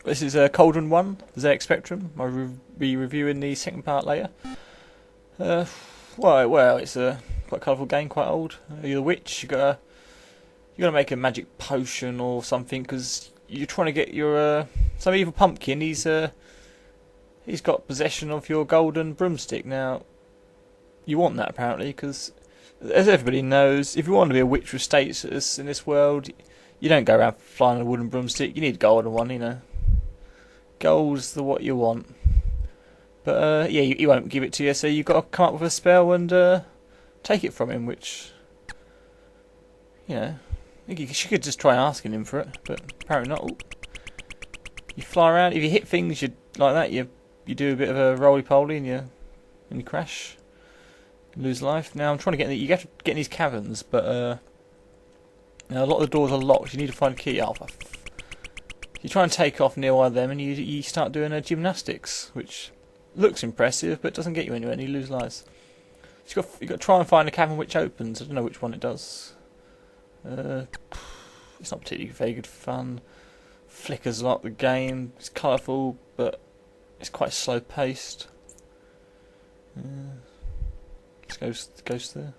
This is Cauldron 1, the ZX Spectrum. I'll be reviewing the second part later. Well, it's a quite colourful game, quite old. You're the witch. You gotta make a magic potion or something because you're trying to get your some evil pumpkin. He's got possession of your golden broomstick. Now, you want that apparently because, as everybody knows, if you want to be a witch with status in this world, you don't go around flying a wooden broomstick. You need a golden one, you know. Gold's what you want. But yeah, he won't give it to you, so you've got to come up with a spell and take it from him, which, you know, I think you could just try asking him for it, but apparently not. Ooh. You fly around, if you hit things like that, you do a bit of a roly-poly and you crash. You lose life. Now I'm trying to you have to get in these caverns, but now a lot of the doors are locked, you need to find a key. You try and take off near one of them and you start doing gymnastics, which looks impressive but doesn't get you anywhere and you lose lives. So you've got to try and find a cavern which opens. I don't know which one it does. It's not particularly very good fun. Flickers a lot the game. It's colourful but it's quite slow paced. Ghost there.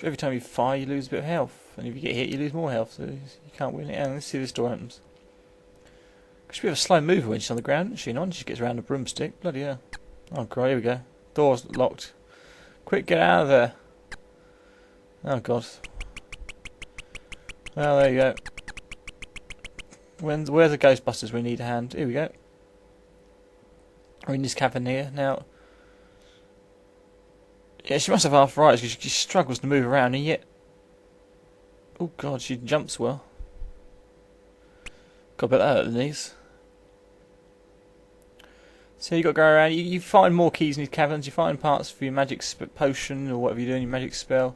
Every time you fire you lose a bit of health, and if you get hit you lose more health, so you can't win it. And let's see if this door opens. She's a bit of a slow mover when she's on the ground, isn't she? She gets around the broomstick. Bloody hell. Oh god, here we go. Door's locked. Quick, get out of there. Oh god. Well, there you go. Where's the Ghostbusters? We need a hand. Here we go. We're in this cavern here. Now, yeah, she must have arthritis because she struggles to move around, and yet, oh god, she jumps well. Got a bit of that at the knees. So you got to go around. You find more keys in these caverns. You find parts for your magic potion or whatever you're doing, your magic spell.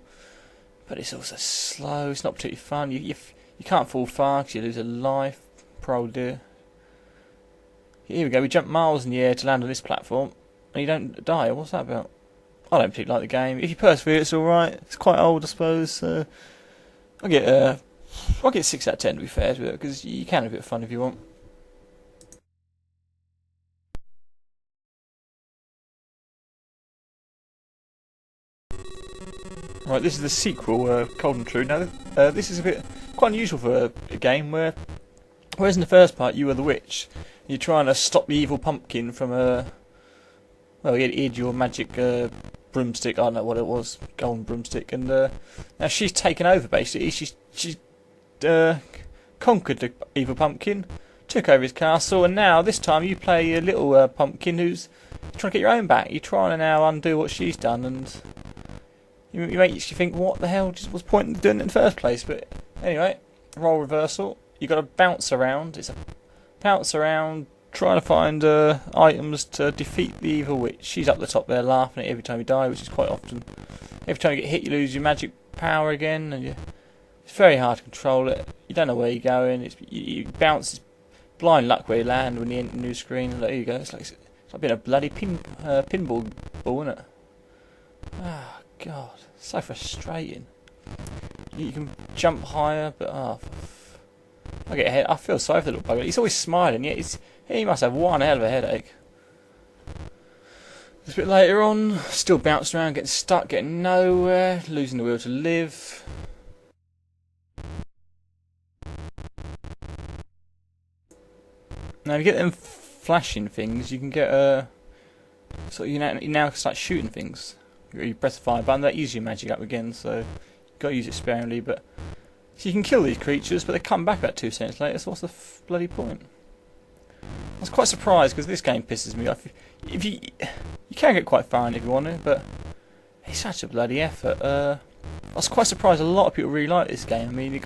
But it's also slow. It's not particularly fun. You can't fall far because you lose a life. Poor old dear. Here we go. We jump miles in the air to land on this platform, and you don't die. What's that about? I don't particularly like the game. If you persevere, it's alright. It's quite old, I suppose. I'll get 6 out of 10 to be fair to it, because you can have a bit of fun if you want. Right, this is the sequel, Cauldron True. Now, this is quite unusual for a game whereas in the first part you were the witch, you're trying to stop the evil pumpkin from well, he had your magic broomstick. I don't know what it was, golden broomstick, and now she's taken over. Basically, she's conquered the evil pumpkin, took over his castle, and now this time you play a little pumpkin who's trying to get your own back. You're trying to now undo what she's done, and you make you think, what the hell was the point of doing it in the first place? But anyway, role reversal. You got to bounce around. It's a bounce around. Trying to find items to defeat the evil witch. She's up the top there laughing at you every time you die, which is quite often. Every time you get hit you lose your magic power again, and it's very hard to control it. You don't know where you're going. You bounce. It's blind luck where you land when you enter a new screen. And there you go. It's like being a bloody pinball ball, isn't it? Ah, god, so frustrating. You can jump higher, but I get ahead. I feel sorry for the little bugger. He's always smiling, yet he must have one hell of a headache. A bit later on, still bouncing around, getting stuck, getting nowhere, losing the will to live. Now, if you get them flashing things, you can get so you now can start shooting things. You press the fire button, that uses your magic up again, so you've got to use it sparingly. But so you can kill these creatures, but they come back about 2 seconds later. So what's the bloody point? I was quite surprised because this game pisses me off. If you can get quite far in if you want to, but it's such a bloody effort. I was quite surprised a lot of people really like this game. I mean,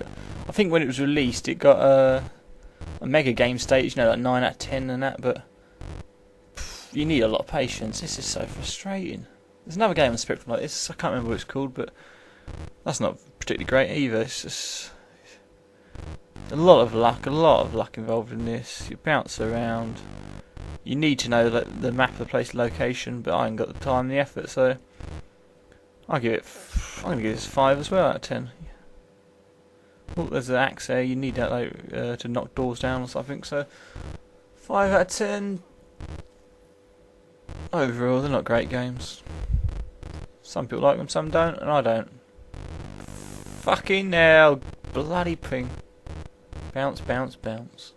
I think when it was released, it got a mega game status, you know, like 9 out of 10 and that. But you need a lot of patience. This is so frustrating. There's another game on Spectrum like this. I can't remember what it's called, but that's not particularly great either. It's just a lot of luck involved in this. You bounce around. You need to know the map of the place location, but I ain't got the time and the effort, so I'm going to give this 5 as well out of 10. Oh, there's an axe there. You need that though to knock doors down or something. So 5 out of 10. Overall, they're not great games. Some people like them, some don't, and I don't. Fucking hell, bloody ping. Bounce, bounce, bounce.